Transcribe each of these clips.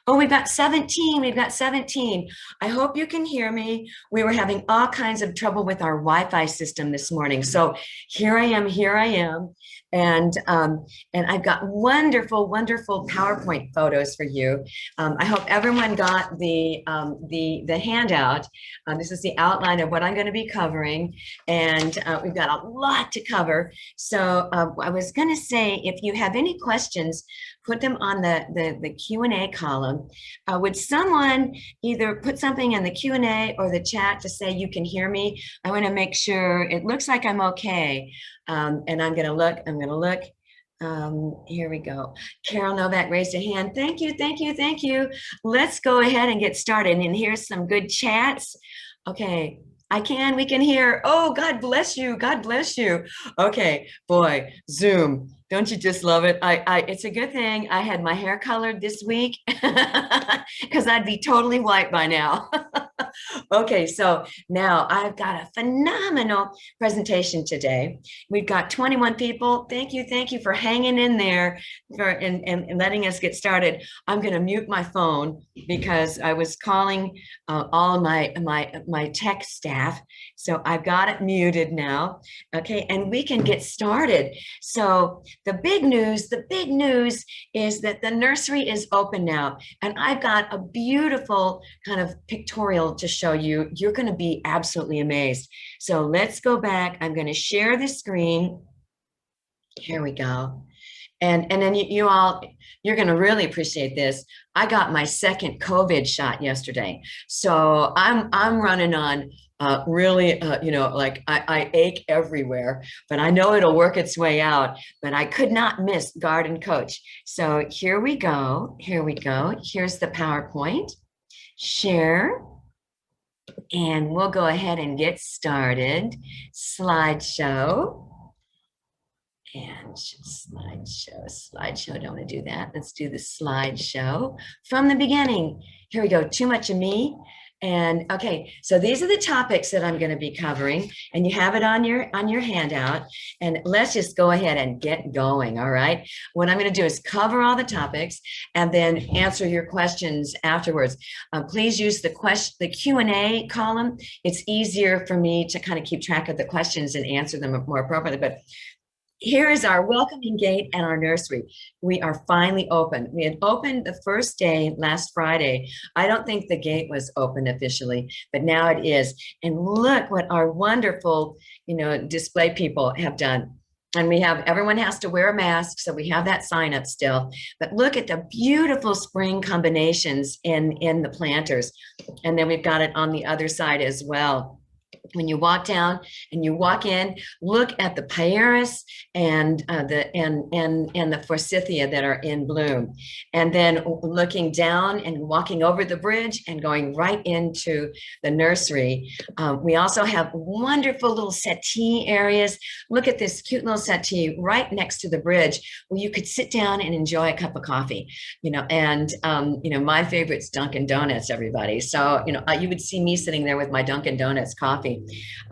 Oh, we've got 17. We've got 17. I hope you can hear me. We were having all kinds of trouble with our Wi-Fi system this morning. So here I am, here I am. And I've got wonderful, wonderful PowerPoint photos for you. I hope everyone got the handout. This is the outline of what I'm going to be covering. And we've got a lot to cover. So I was going to say, if you have any questions, put them on the Q&A column. Would someone either put something in the Q&A or the chat to say you can hear me? I want to make sure it looks like I'm okay. And I'm going to look. Here we go. Carol Novak raised a hand. Thank you, thank you, thank you. Let's go ahead and get started. And here's some good chats. Okay. We can hear. Oh, God bless you. God bless you. Okay, boy, Zoom. Don't you just love it? It's a good thing I had my hair colored this week because I'd be totally white by now. Okay, so now I've got a phenomenal presentation today. We've got 21 people. Thank you for hanging in there and letting us get started. I'm going to mute my phone because I was calling all my tech staff. So I've got it muted now. Okay, and we can get started. So the big news is that the nursery is open now. And I've got a beautiful kind of pictorial to show you. You're going to be absolutely amazed. So let's go back. I'm going to share the screen. Here we go. And then you're going to really appreciate this. I got my second COVID shot yesterday. So I'm running on really, like I ache everywhere, but I know it'll work its way out. But I could not miss Garden Coach. So here we go. Here we go. Here's the PowerPoint. Share. And we'll go ahead and get started. Slideshow. And slideshow, don't want to do that. Let's do the slideshow from the beginning. Here we go, too much of me. And okay, so these are the topics that I'm going to be covering, and you have it on your handout. And let's just go ahead and get going. All right. What I'm going to do is cover all the topics and then answer your questions afterwards. Please use the Q&A column. It's easier for me to kind of keep track of the questions and answer them more appropriately. But here is our welcoming gate and our nursery. We are finally open. We had opened the first day last Friday. I don't think the gate was open officially, but now it is. And look what our wonderful, display people have done. And everyone has to wear a mask, so we have that sign up still. But look at the beautiful spring combinations in the planters. And then we've got it on the other side as well. When you walk down and you walk in, look at the Pieris and the Forsythia that are in bloom. And then looking down and walking over the bridge and going right into the nursery. We also have wonderful little settee areas. Look at this cute little settee right next to the bridge where you could sit down and enjoy a cup of coffee, my favorite's Dunkin' Donuts, everybody. So, you would see me sitting there with my Dunkin' Donuts coffee.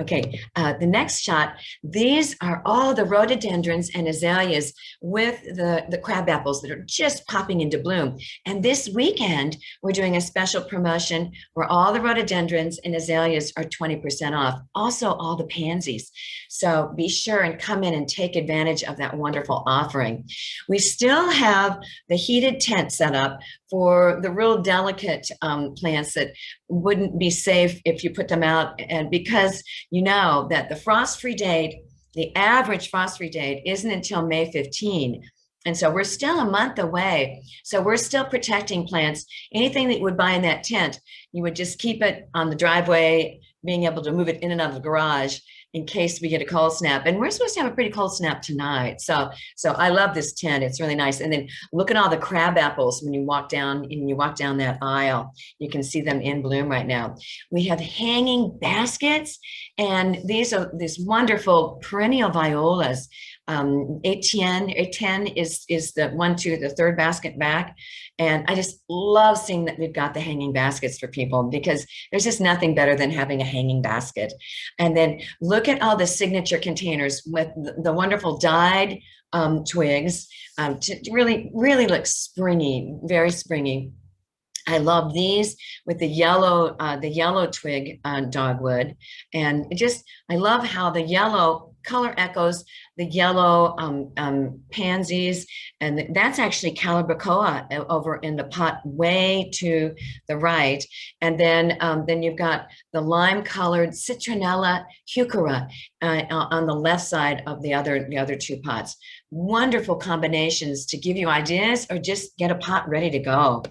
Okay, the next shot, these are all the rhododendrons and azaleas with the crab apples that are just popping into bloom. And this weekend, we're doing a special promotion where all the rhododendrons and azaleas are 20% off. Also, all the pansies. So be sure and come in and take advantage of that wonderful offering. We still have the heated tent set up for the real delicate plants that wouldn't be safe if you put them out. And because you know that the frost-free date, the average frost-free date isn't until May 15. And so we're still a month away. So we're still protecting plants. Anything that you would buy in that tent, you would just keep it on the driveway, being able to move it in and out of the garage in case we get a cold snap. And we're supposed to have a pretty cold snap tonight. So I love this tent. It's really nice. And then look at all the crab apples when you walk down that aisle. You can see them in bloom right now. We have hanging baskets, and these are these wonderful perennial violas. 810 is the third basket back. And I just love seeing that we've got the hanging baskets for people, because there's just nothing better than having a hanging basket. And then look at all the signature containers with the wonderful dyed twigs to really look springy, very springy. I love these with the yellow twig dogwood, and I love how the yellow color echoes the yellow pansies, and that's actually Calibrachoa over in the pot way to the right, and then you've got the lime colored Citronella heuchera on the left side of the other two pots. Wonderful combinations to give you ideas or just get a pot ready to go.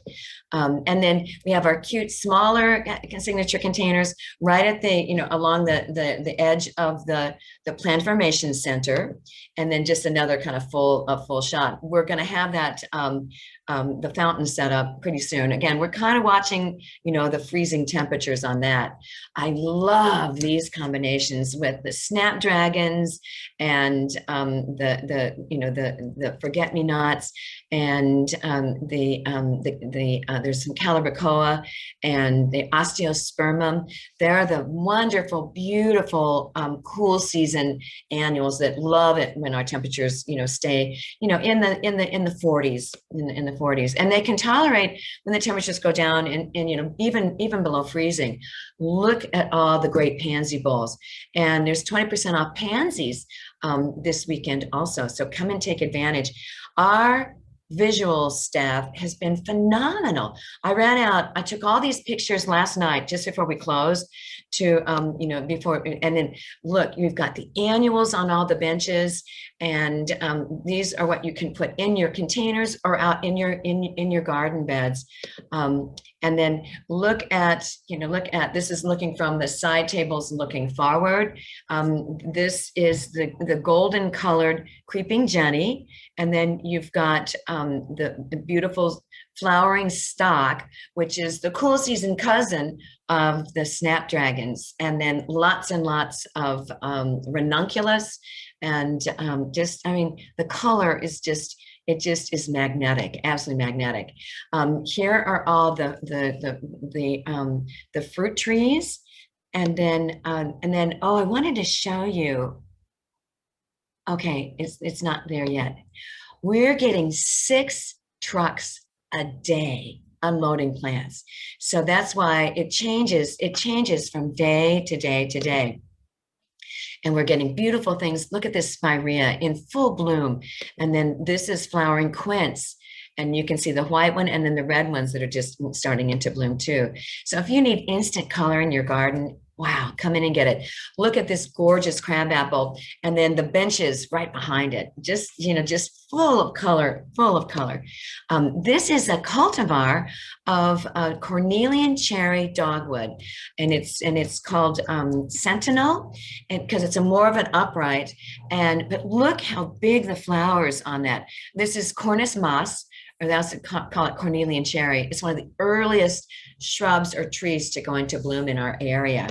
And then we have our cute smaller signature containers right at the, along the edge of the plant formation center, and then just another kind of full shot. We're going to have that the fountain set up pretty soon. Again, we're kind of watching, the freezing temperatures on that. I love these combinations with the snapdragons and the forget-me-nots, and there's some Calibrachoa and the osteospermum. They're the wonderful, beautiful, cool season annuals that love it when our temperatures, stay, in the 40s, in the 40s, and they can tolerate when the temperatures go down and even below freezing. Look at all the great pansy bowls, and there's 20% off pansies this weekend also. So come and take advantage. Our visual staff has been phenomenal. I took all these pictures last night just before we closed to, and then look, you've got the annuals on all the benches, and these are what you can put in your containers or out in your garden beds. And then look at, this is looking from the side tables looking forward. This is the golden colored creeping Jenny. And then you've got the beautiful flowering stock, which is the cool season cousin of the snapdragons. And then lots and lots of ranunculus. And the color is it just is magnetic, absolutely magnetic. Here are all the fruit trees, and then I wanted to show you. Okay, it's not there yet. We're getting 6 trucks a day unloading plants, so that's why it changes. It changes from day to day to day. And we're getting beautiful things. Look at this spirea in full bloom. And then this is flowering quince. And you can see the white one and then the red ones that are just starting into bloom too. So if you need instant color in your garden, wow, come in and get it. Look at this gorgeous crabapple, and then the benches right behind it. Just full of color, full of color. This is a cultivar of Cornelian cherry dogwood, and it's called Sentinel, and because it's more of an upright. But look how big the flowers on that. This is Cornus moss, or they also call it Cornelian cherry. It's one of the earliest shrubs or trees to go into bloom in our area.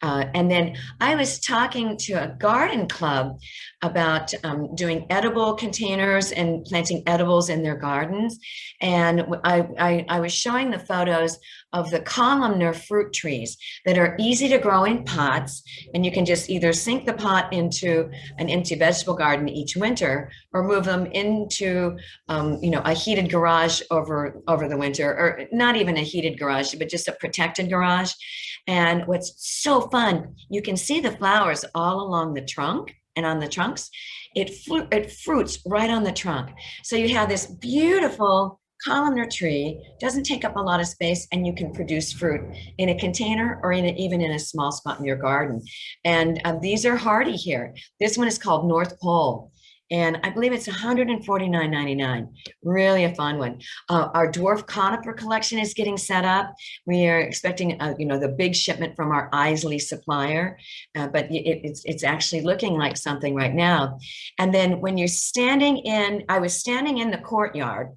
And then I was talking to a garden club about doing edible containers and planting edibles in their gardens. And I was showing the photos of the columnar fruit trees that are easy to grow in pots. And you can just either sink the pot into an empty vegetable garden each winter, or move them into a heated garage over the winter, or not even a heated garage, but just a protected garage. And what's so fun, you can see the flowers all along the trunk and on the trunks. It fruits right on the trunk. So you have this beautiful columnar tree, doesn't take up a lot of space, and you can produce fruit in a container or even in a small spot in your garden. And these are hardy here. This one is called North Pole, and I believe it's $149.99. Really a fun one. Our dwarf conifer collection is getting set up. We are expecting, the big shipment from our Isley supplier, but it's actually looking like something right now. And then when you're I was standing in the courtyard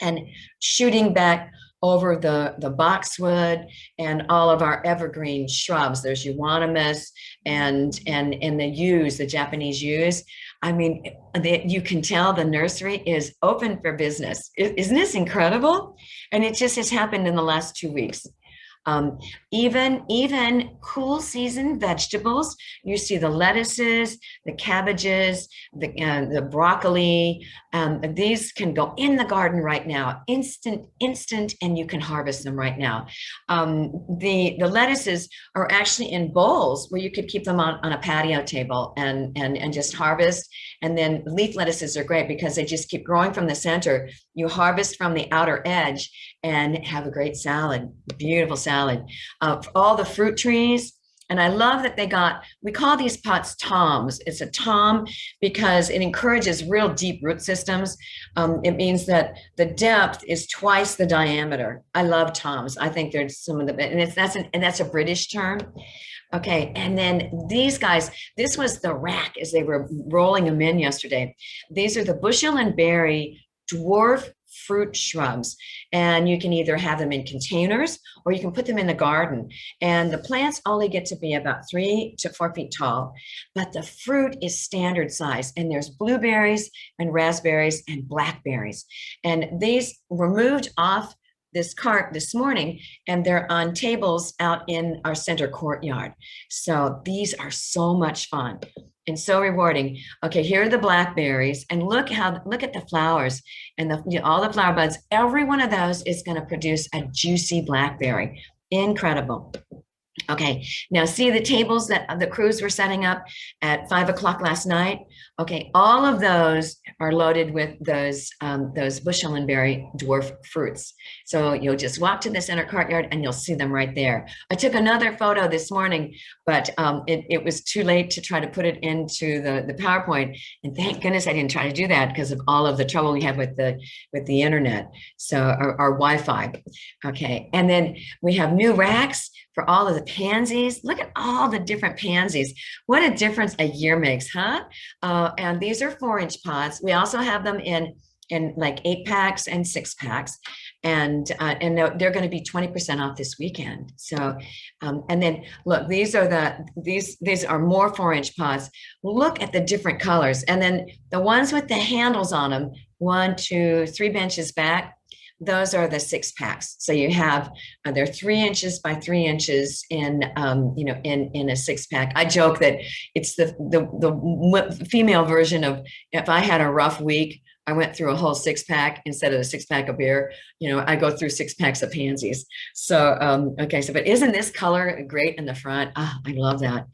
and shooting back over the boxwood and all of our evergreen shrubs. There's euonymus and the yews, the Japanese yews. I mean, you can tell the nursery is open for business. Isn't this incredible? And it just has happened in the last 2 weeks. Even cool season vegetables. You see the lettuces, the cabbages, the broccoli. These can go in the garden right now, instant, and you can harvest them right now. The lettuces are actually in bowls where you could keep them on a patio table and just harvest. And then leaf lettuces are great because they just keep growing from the center. You harvest from the outer edge and have a great salad, beautiful salad. All the fruit trees. And I love that we call these pots toms. It's a tom because it encourages real deep root systems. It means that the depth is twice the diameter. I love toms. I think they're some of the best, and that's a British term. Okay, and then these guys, this was the rack as they were rolling them in yesterday. These are the bushel and berry dwarf fruit shrubs, and you can either have them in containers or you can put them in the garden, and the plants only get to be about 3 to 4 feet tall, but the fruit is standard size, and there's blueberries and raspberries and blackberries, and these were moved off this cart this morning, and they're on tables out in our center courtyard. So these are so much fun and so rewarding. Okay, here are the blackberries, and look at the flowers and all the flower buds. Every one of those is going to produce a juicy blackberry. Incredible. Okay, now see the tables that the crews were setting up at 5 o'clock last night. Okay, all of those are loaded with those bushel and berry dwarf fruits. So you'll just walk to the center courtyard and you'll see them right there. I took another photo this morning, but it was too late to try to put it into the PowerPoint. And thank goodness I didn't try to do that because of all of the trouble we had with the internet. So our Wi-Fi. Okay, and then we have new racks for all of the pansies. Look at all the different pansies. What a difference a year makes, huh? And these are 4-inch pots. We also have them in like 8-packs and 6-packs. And they're going to be 20% off this weekend. So, and then look, these are more 4-inch pots. Look at the different colors. And then the ones with the handles on them, 1, 2, 3 benches back, those are the 6-packs. So you have they're 3 inches by 3 inches in in a 6-pack. I joke that it's the female version of if I had a rough week, I went through a whole 6-pack instead of a 6-pack of beer. I go through 6 packs of pansies. So okay, so but isn't this color great in the front? I love that.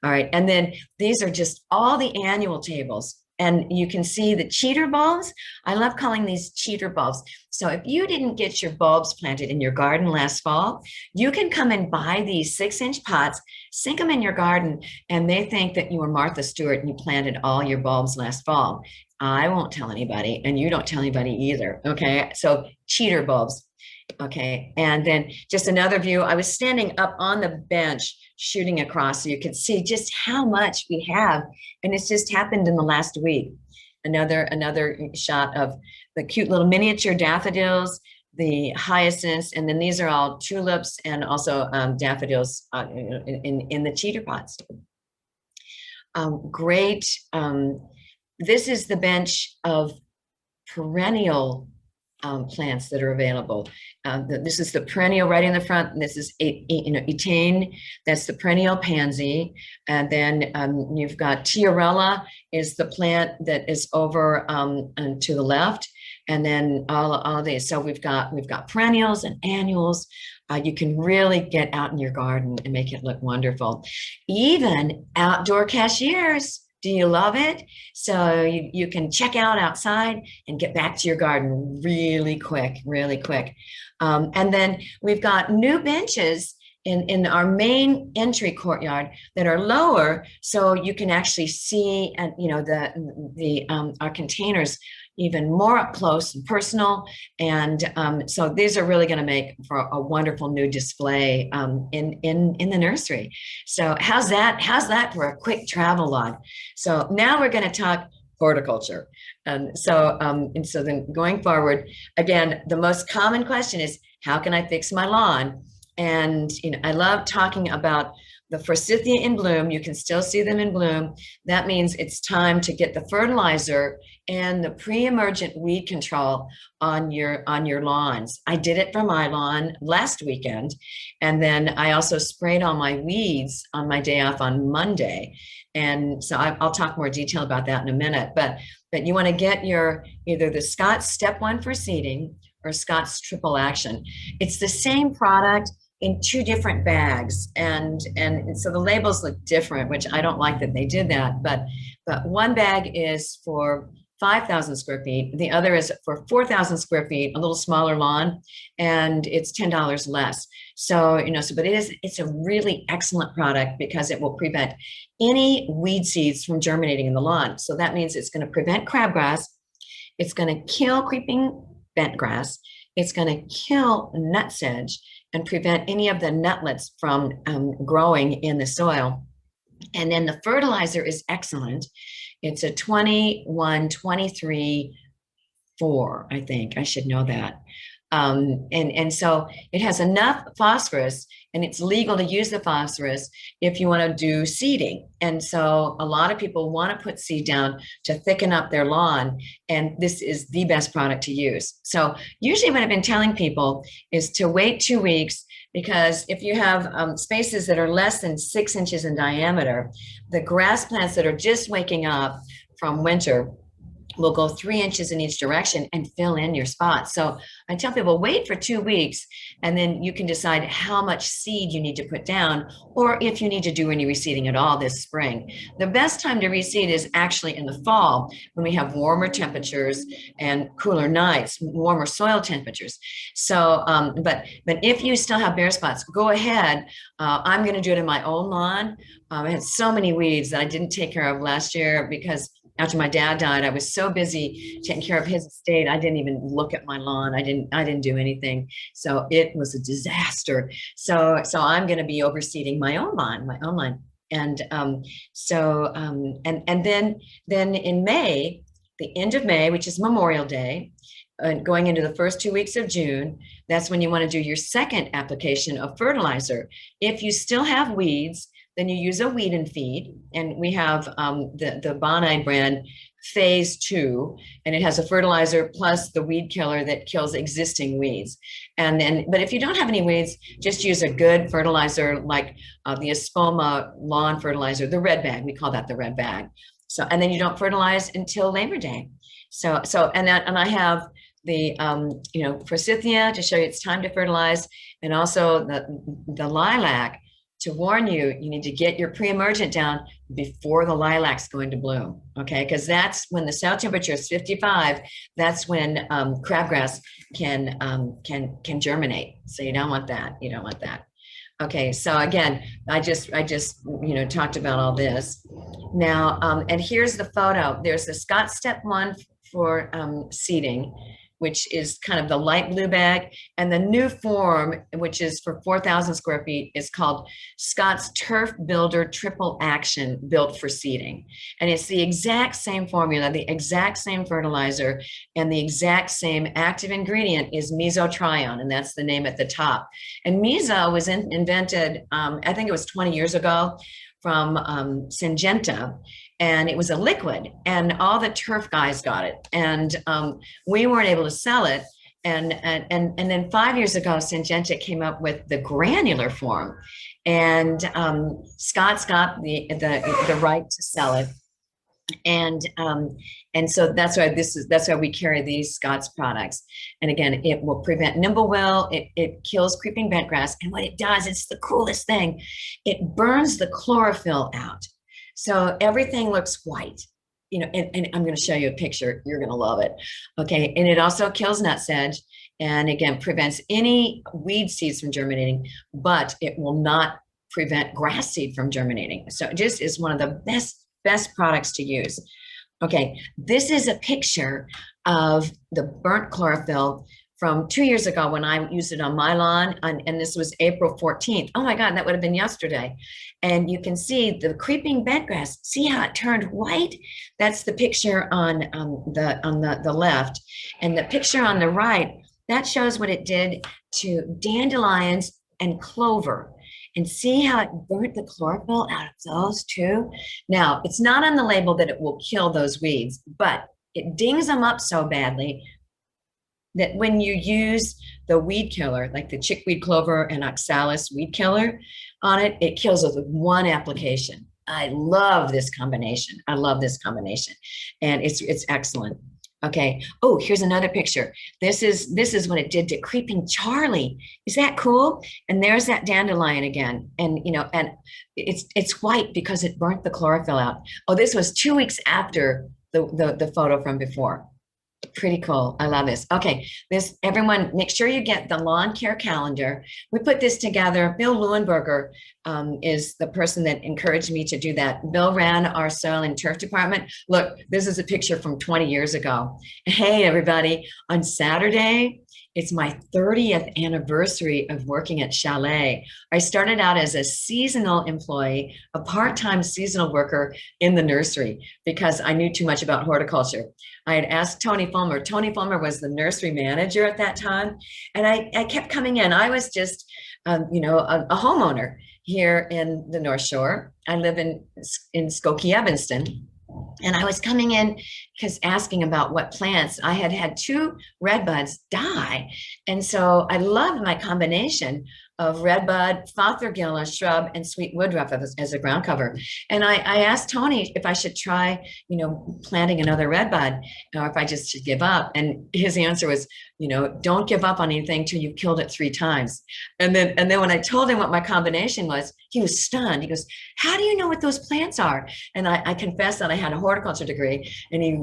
All right, and then these are just all the annual tables. And you can see the cheater bulbs. I love calling these cheater bulbs. So if you didn't get your bulbs planted in your garden last fall, you can come and buy these 6-inch pots, sink them in your garden, and they think that you were Martha Stewart and you planted all your bulbs last fall. I won't tell anybody, and you don't tell anybody either, okay? So cheater bulbs. Okay, and then just another view. I was standing up on the bench shooting across so you could see just how much we have, and it's just happened in the last week. Another shot of the cute little miniature daffodils, the hyacinths, and then these are all tulips and also daffodils in the cheater pots. Great. This is the bench of perennial plants that are available. This is the perennial right in the front. And this is Etane. That's the perennial pansy. And then you've got Tiarella is the plant that is over to the left. And then all of these. So we've got perennials and annuals. You can really get out in your garden and make it look wonderful. Even outdoor cashiers. Do you love it? So you can check out outside and get back to your garden really quick, really quick. And then we've got new benches in our main entry courtyard that are lower, so you can actually see our containers even more up close and personal. And so these are really going to make for a wonderful new display in the nursery. So how's that for a quick travel log? So now we're going to talk horticulture. And so then going forward, again, the most common question is, how can I fix my lawn? And I love talking about the forsythia in bloom. You can still see them in bloom. That means it's time to get the fertilizer and the pre-emergent weed control on your lawns. I did it for my lawn last weekend, and then I also sprayed all my weeds on my day off on Monday. And so I'll talk more detail about that in a minute. But you want to get your either the Scott's Step 1 for seeding or Scott's Triple Action. It's the same product in 2 different bags, and so the labels look different, which I don't like that they did that. But one bag is for 5,000 square feet, the other is for 4,000 square feet, a little smaller lawn, and it's $10 less. So but it's a really excellent product because it will prevent any weed seeds from germinating in the lawn. So that means it's going to prevent crabgrass, it's going to kill creeping bentgrass, it's going to kill nutsedge, and prevent any of the nutlets from growing in the soil. And then the fertilizer is excellent. It's a 21-23-4, I think. I should know that. And so it has enough phosphorus, and it's legal to use the phosphorus if you want to do seeding. And so a lot of people want to put seed down to thicken up their lawn, and this is the best product to use. So usually what I've been telling people is to wait 2 weeks, because if you have spaces that are less than 6 inches in diameter, the grass plants that are just waking up from winter will go 3 inches in each direction and fill in your spots. So I tell people, wait for 2 weeks, and then you can decide how much seed you need to put down, or if you need to do any reseeding at all this spring. The best time to reseed is actually in the fall, when we have warmer temperatures and cooler nights, warmer soil temperatures. So, but if you still have bare spots, go ahead. I'm going to do it in my own lawn. I had so many weeds that I didn't take care of last year because after my dad died, I was so busy taking care of his estate, I didn't even look at my lawn. I didn't do anything. So it was a disaster. So I'm going to be overseeding my own lawn. And then in May, the end of May, which is Memorial Day, going into the first 2 weeks of June, that's when you want to do your second application of fertilizer. If you still have weeds, then you use a weed and feed, and we have the Bonide brand Phase 2, and it has a fertilizer plus the weed killer that kills existing weeds. But if you don't have any weeds, just use a good fertilizer like the Espoma lawn fertilizer, the red bag. We call that the red bag. So, and then you don't fertilize until Labor Day. And I have the forsythia to show you it's time to fertilize, and also the lilac to warn you, you need to get your pre-emergent down before the lilac's going to bloom, okay? Because that's when the soil temperature is 55. That's when crabgrass can germinate. So you don't want that. You don't want that. Okay. So again, I just talked about all this. Now, and here's the photo. There's the Scott's Step 1 for seeding, which is kind of the light blue bag. And the new form, which is for 4,000 square feet, is called Scott's Turf Builder Triple Action, built for seeding. And it's the exact same formula, the exact same fertilizer, and the exact same active ingredient is mesotrione, and that's the name at the top. And meso was invented, I think it was 20 years ago, from Syngenta, and it was a liquid, and all the turf guys got it, and we weren't able to sell it. And then 5 years ago, Syngenta came up with the granular form, and Scott's got the right to sell it, and so that's why we carry these Scott's products. And again, it will prevent nimblewill, it kills creeping bentgrass, and what it does, it's the coolest thing, it burns the chlorophyll out. So everything looks white, and I'm going to show you a picture. You're going to love it. Okay. And it also kills nutsedge, and again, prevents any weed seeds from germinating, but it will not prevent grass seed from germinating. So it just is one of the best products to use. Okay. This is a picture of the burnt chlorophyll from 2 years ago when I used it on my lawn, and this was April 14th. Oh my God, that would have been yesterday. And you can see the creeping bentgrass. See how it turned white? That's the picture on the left, and the picture on the right, that shows what it did to dandelions and clover. And see how it burnt the chlorophyll out of those too? Now, it's not on the label that it will kill those weeds, but it dings them up so badly that when you use the weed killer, like the chickweed clover and oxalis weed killer on it, it kills it with one application. I love this combination. I love this combination, and it's excellent. Okay. Oh, here's another picture. This is what it did to Creeping Charlie. Is that cool? And there's that dandelion again. And and it's white because it burnt the chlorophyll out. Oh, this was 2 weeks after the photo from before. Pretty cool. I love this. Okay, everyone, make sure you get the lawn care calendar. We put this together. Bill Leuenberger is the person that encouraged me to do that. Bill ran our soil and turf department. Look, this is a picture from 20 years ago. Hey, everybody, on Saturday, it's my 30th anniversary of working at Chalet. I started out as a seasonal employee, a part-time seasonal worker in the nursery because I knew too much about horticulture. I had asked Tony Fulmer. Tony Fulmer was the nursery manager at that time. And I kept coming in. I was just, a homeowner here in the North Shore. I live in Skokie, Evanston. And I was coming in because asking about what plants. I had 2 redbuds die. And so I loved my combination of redbud, Fothergill, a shrub, and sweet woodruff as a ground cover. And I asked Tony if I should try, planting another redbud, or if I just should give up. And his answer was, don't give up on anything till you've killed it 3 times. And then when I told him what my combination was, he was stunned. He goes, how do you know what those plants are? And I confessed that I had a horticulture degree, and he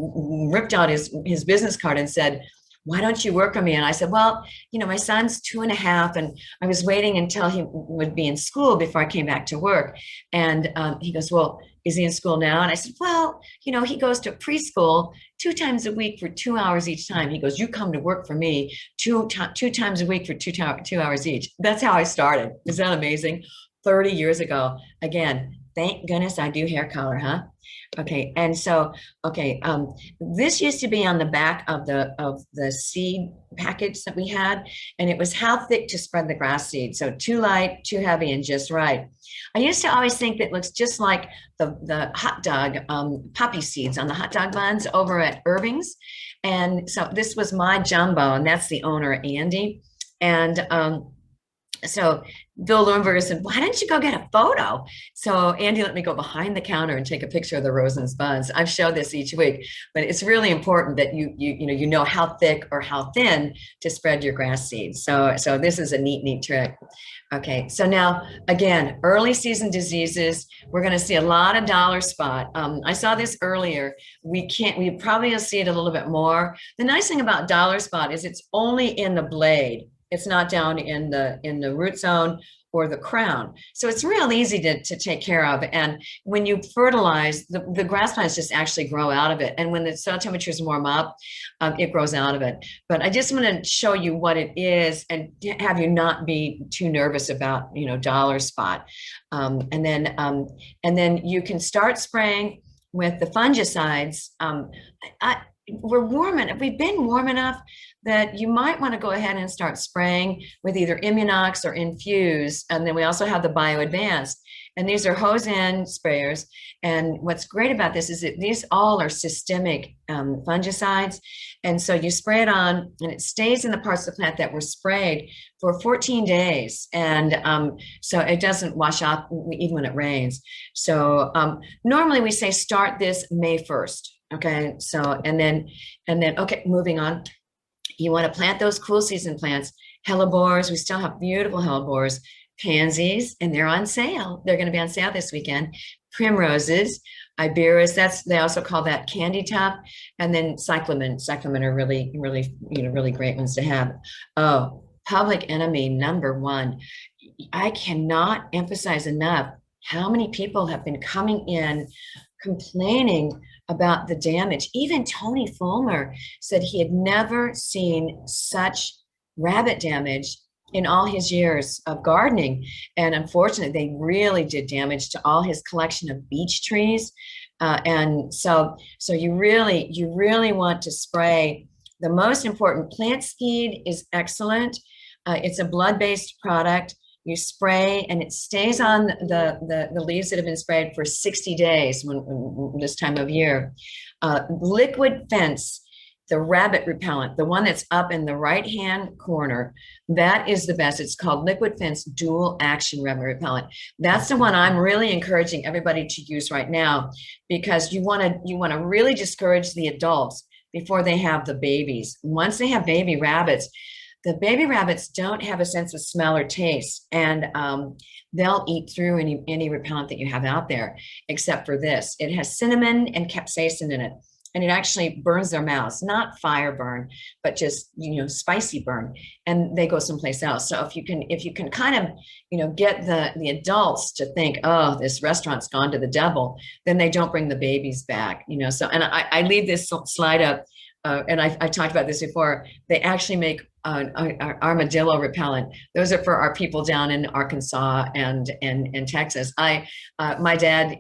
ripped out his business card and said, why don't you work on me? And I said, well, my son's 2.5, and I was waiting until he would be in school before I came back to work. And he goes, well, is he in school now? And I said, well, he goes to preschool 2 times a week for 2 hours each time. He goes, you come to work for me two times a week for 2 hours each. That's how I started. Is that amazing? 30 years ago. Again, thank goodness I do hair color, huh? Okay, and so, this used to be on the back of the seed package that we had, and it was how thick to spread the grass seed. So too light, too heavy, and just right. I used to always think that looks just like the hot dog poppy seeds on the hot dog buns over at Irving's. And so this was my jumbo, and that's the owner, Andy. And so Bill Leuenberger said, why don't you go get a photo? So Andy let me go behind the counter and take a picture of the Rosen's buns. I've showed this each week, but it's really important that you know how thick or how thin to spread your grass seeds. So this is a neat trick. Okay, so now again, early season diseases, we're going to see a lot of dollar spot. I saw this earlier. We probably will see it a little bit more. The nice thing about dollar spot is it's only in the blade. It's not down in the root zone or the crown. So it's real easy to take care of. And when you fertilize, the grass plants just actually grow out of it. And when the soil temperatures warm up, it grows out of it. But I just want to show you what it is and have you not be too nervous about, dollar spot. And then you can start spraying with the fungicides. We've been warm enough that you might want to go ahead and start spraying with either Immunox or Infuse. And then we also have the Bio Advanced. And these are hose-in sprayers. And what's great about this is that these all are systemic fungicides. And so you spray it on and it stays in the parts of the plant that were sprayed for 14 days. And so it doesn't wash off even when it rains. So normally we say start this May 1st. Okay, so and then okay, moving on. You want to plant those cool season plants. Hellebores, we still have beautiful hellebores. Pansies, and they're on sale. They're going to be on sale this weekend. Primroses, Iberis, they also call that candy top, and then cyclamen. Cyclamen are really great ones to have. Oh, public enemy number 1. I cannot emphasize enough how many people have been coming in complaining about the damage. Even Tony Fulmer said he had never seen such rabbit damage in all his years of gardening. And unfortunately, they really did damage to all his collection of beech trees. And so you really want to spray. The most important, Plant Speed is excellent. It's a blood-based product. you spray, and it stays on the leaves that have been sprayed for 60 days when this time of year. Liquid Fence, the rabbit repellent, the one that's up in the right-hand corner, that is the best. It's called Liquid Fence Dual Action Rabbit Repellent. That's the one I'm really encouraging everybody to use right now, because you want to really discourage the adults before they have the babies. Once they have baby rabbits, the baby rabbits don't have a sense of smell or taste, and they'll eat through any repellent that you have out there, except for this. It has cinnamon and capsaicin in it, and it actually burns their mouths, not fire burn, but just, spicy burn, and they go someplace else. So if you can kind of, get the adults to think, oh, this restaurant's gone to the devil, then they don't bring the babies back, So, and I leave this slide up, and I talked about this before. They actually make armadillo repellent. Those are for our people down in Arkansas and Texas. My dad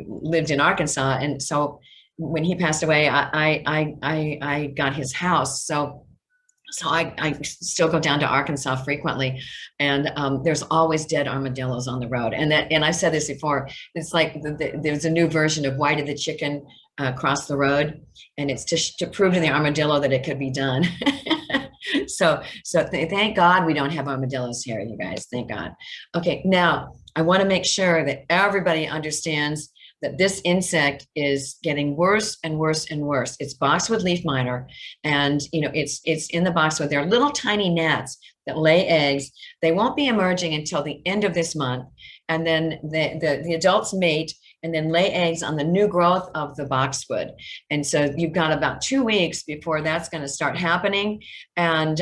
lived in Arkansas, and so when he passed away, I got his house. So I still go down to Arkansas frequently, and there's always dead armadillos on the road. And I've said this before. It's like there's a new version of Why Did the Chicken Cross the Road? And it's to prove to the armadillo that it could be done. So thank God we don't have armadillos here, you guys. Thank God. Okay, now I want to make sure that everybody understands that this insect is getting worse and worse and worse. It's boxwood leaf miner, and it's in the boxwood. They're little tiny gnats that lay eggs. They won't be emerging until the end of this month, and then the adults mate and then lay eggs on the new growth of the boxwood. And so you've got about 2 weeks before that's going to start happening. And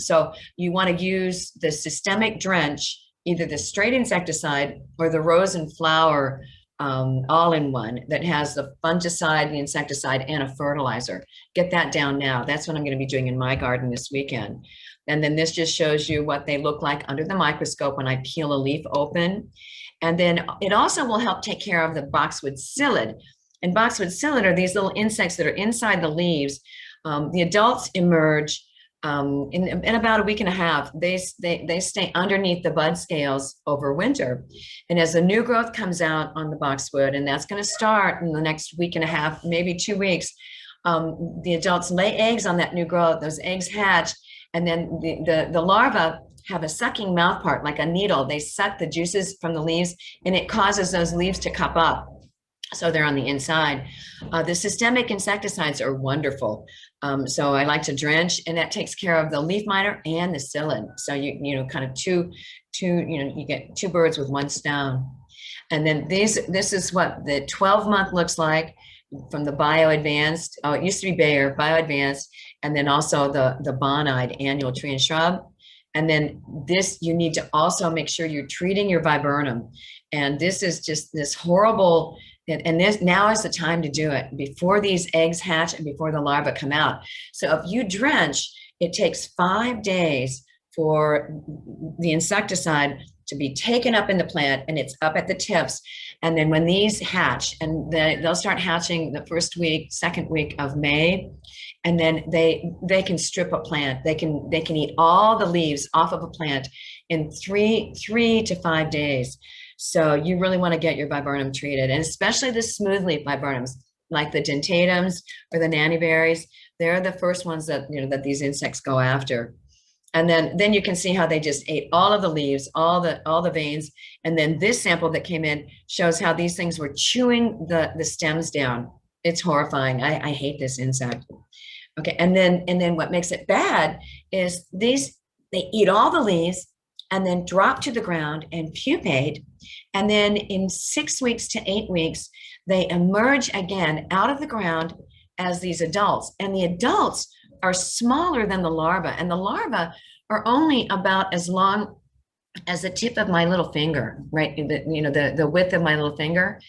so you want to use the systemic drench, either the straight insecticide or the rose and flower all-in-one that has the fungicide, the insecticide, and a fertilizer. Get that down now. That's what I'm going to be doing in my garden this weekend. And then this just shows you what they look like under the microscope when I peel a leaf open. And then it also will help take care of the Boxwood Psyllid. And Boxwood Psyllid are these little insects that are inside the leaves. The adults emerge in about a week and a half. They stay underneath the bud scales over winter. And as the new growth comes out on the boxwood, and that's going to start in the next week and a half, maybe 2 weeks, the adults lay eggs on that new growth. Those eggs hatch, and then the larvae have a sucking mouth part, like a needle. They suck the juices from the leaves, and it causes those leaves to cup up. So they're on the inside. The systemic insecticides are wonderful. So I like to drench, and that takes care of the leaf miner and the psyllid. So you kind of you get two birds with one stone. And then this is what the 12-month looks like from the Bio Advanced. Oh, it used to be Bayer, Bio Advanced, and then also the Bonide annual tree and shrub. And then this, you need to also make sure you're treating your viburnum. And this is just this horrible, and this now is the time to do it before these eggs hatch and before the larvae come out. So if you drench, it takes 5 days for the insecticide to be taken up in the plant, and it's up at the tips. And then when these hatch, and they'll start hatching the first week, second week of May, and then they can strip a plant. They can eat all the leaves off of a plant in three to 5 days. So you really want to get your viburnum treated, and especially the smooth leaf viburnums, like the dentatum's or the nannyberries. They're the first ones that that these insects go after. And then you can see how they just ate all of the leaves, all the veins. And then this sample that came in shows how these things were chewing the stems down. It's horrifying. I hate this insect. Okay, and then what makes it bad is they eat all the leaves and then drop to the ground and pupate. And then in 6 weeks to 8 weeks, they emerge again out of the ground as these adults. And the adults are smaller than the larva, and the larvae are only about as long as the tip of my little finger, right? The width of my little finger.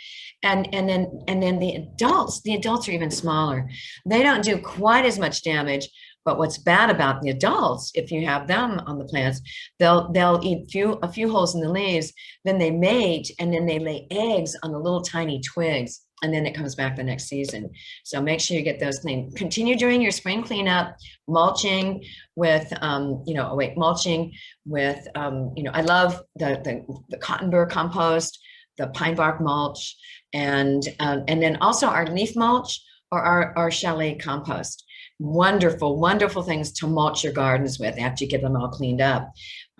And then the adults are even smaller. They don't do quite as much damage, But what's bad about the adults, if you have them on the plants, they'll eat a few holes in the leaves, then they mate, and then they lay eggs on the little tiny twigs, and then it comes back the next season. So make sure you get those clean. Continue doing your spring cleanup, mulching with, mulching with, I love the cotton burr compost, the pine bark mulch, and then also our leaf mulch or our chalet compost. Wonderful, wonderful things to mulch your gardens with after you get them all cleaned up.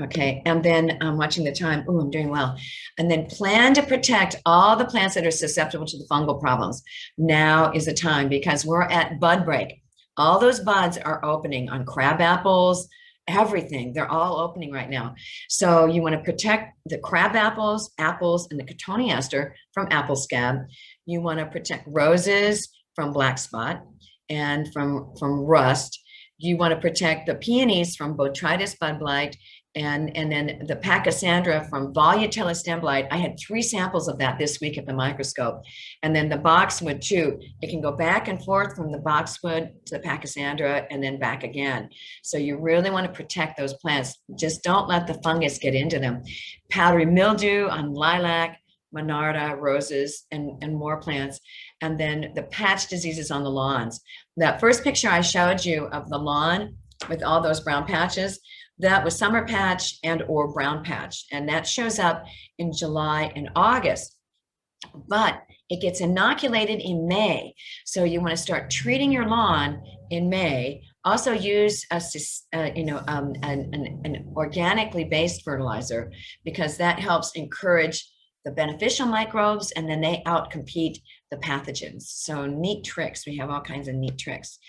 Okay, and then I'm watching the time. Oh, I'm doing well. And then plan to protect all the plants that are susceptible to the fungal problems. Now is the time, because we're at bud break. All those buds are opening on crab apples, everything. They're all opening right now. So you want to protect the crab apples, and the cotoneaster from apple scab. You want to protect roses from blackspot and from rust. You want to protect the peonies from botrytis bud blight, and then the pachysandra from voluatella stem blight. I had 3 samples of that this week at the microscope. And then the boxwood too. It can go back and forth from the boxwood to the pachysandra and then back again. So you really want to protect those plants. Just don't let the fungus get into them. Powdery mildew on lilac, monarda, roses, and more plants. And then the patch diseases on the lawns. That first picture I showed you of the lawn with all those brown patches, that was summer patch and or brown patch. And that shows up in July and August. But it gets inoculated in May. So you want to start treating your lawn in May. Also use an organically based fertilizer, because that helps encourage the beneficial microbes, and then they outcompete the pathogens. So neat tricks. We have all kinds of neat tricks.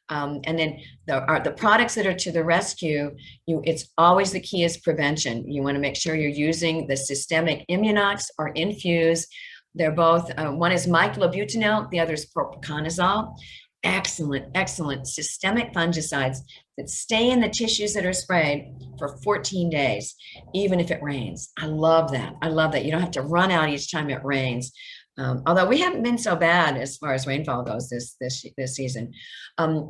And then the products that are to the rescue, it's always the key is prevention. You want to make sure you're using the systemic Immunox or Infuse. They're both, one is myclobutanil, the other is propiconazole. Excellent, excellent systemic fungicides that stay in the tissues that are sprayed for 14 days, even if it rains. I love that. I love that. You don't have to run out each time it rains. Although we haven't been so bad as far as rainfall goes this season.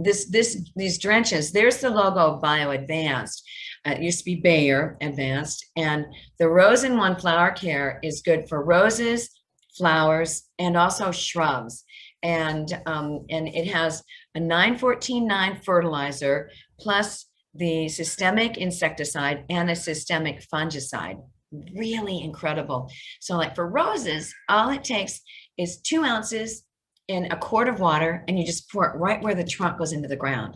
These drenches, there's the logo Bio Advanced. It used to be Bayer Advanced, and the Rose in One flower care is good for roses, flowers, and also shrubs. And it has a 9-14-9 fertilizer plus the systemic insecticide and a systemic fungicide. Really incredible. So like for roses, all it takes is 2 ounces in a quart of water, and you just pour it right where the trunk goes into the ground,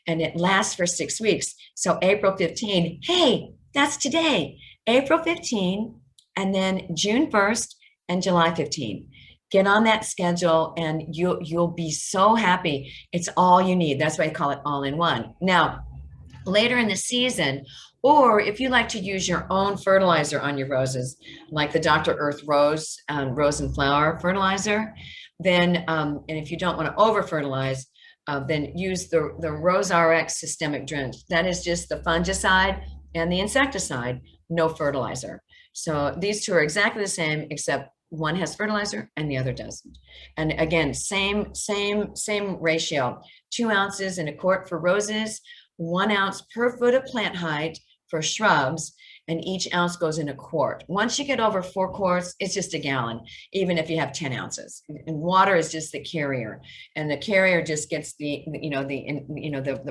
and it lasts for 6 weeks. So April 15, hey, that's today, April 15, and then June 1st and July 15. Get on that schedule and you'll be so happy. It's all you need. That's why I call it all in one. Now, later in the season, or if you like to use your own fertilizer on your roses, like the Dr. Earth Rose and Flower fertilizer, then, and if you don't want to over fertilize, then use the Rose RX systemic drench. That is just the fungicide and the insecticide, no fertilizer. So these two are exactly the same, except one has fertilizer and the other doesn't. And again, same ratio, 2 ounces in a quart for roses, 1 ounce per foot of plant height for shrubs, and each ounce goes in a quart. Once you get over 4 quarts, it's just a gallon, even if you have 10 ounces. And water is just the carrier, and the carrier just gets the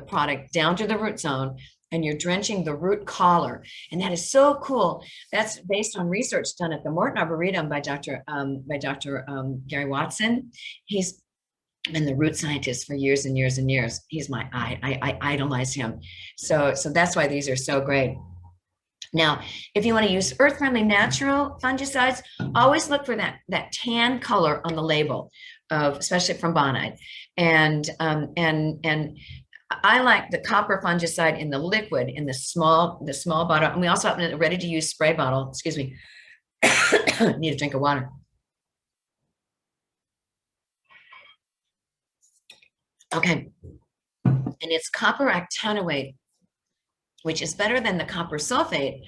product down to the root zone, and you're drenching the root collar. And that is so cool. That's based on research done at the Morton Arboretum by Dr. Gary Watson. He's been the root scientist for years and years and years. He's my I idolize him. So that's why these are so great. Now, if you want to use earth-friendly natural fungicides, always look for that tan color on the label, especially from Bonide. And I like the copper fungicide in the liquid, in the small bottle. And we also have a ready-to-use spray bottle. Excuse me. Need a drink of water. Okay. And it's copper octanoate, which is better than the copper sulfate.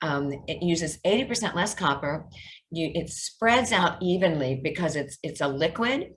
It uses 80% less copper. It spreads out evenly because it's a liquid,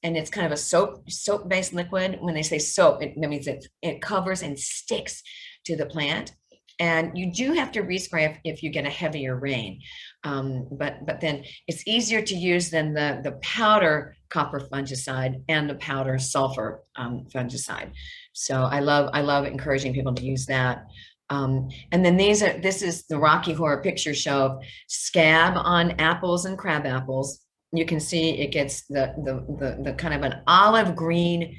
and it's kind of a soap-based liquid. When they say soap, that means it covers and sticks to the plant. And you do have to respray if you get a heavier rain. But then it's easier to use than the powder copper fungicide and the powder sulfur fungicide. So I love encouraging people to use that. And then this is the Rocky Horror Picture Show of scab on apples and crab apples. You can see it gets the kind of an olive green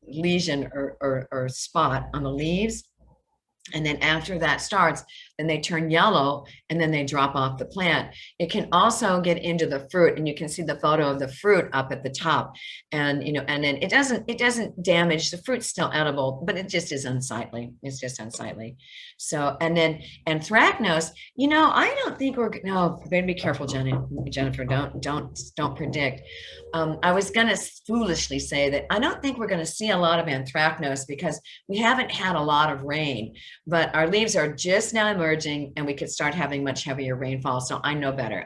lesion or spot on the leaves. And then after that starts, then they turn yellow and then they drop off the plant. It can also get into the fruit, and you can see the photo of the fruit up at the top. And and then it doesn't damage the fruit's still edible, but it just is unsightly. It's just unsightly. So, and then anthracnose, I don't think better be careful, Jennifer. Don't predict. I was gonna foolishly say that I don't think we're gonna see a lot of anthracnose because we haven't had a lot of rain. But our leaves are just now emerging, and we could start having much heavier rainfall. So I know better.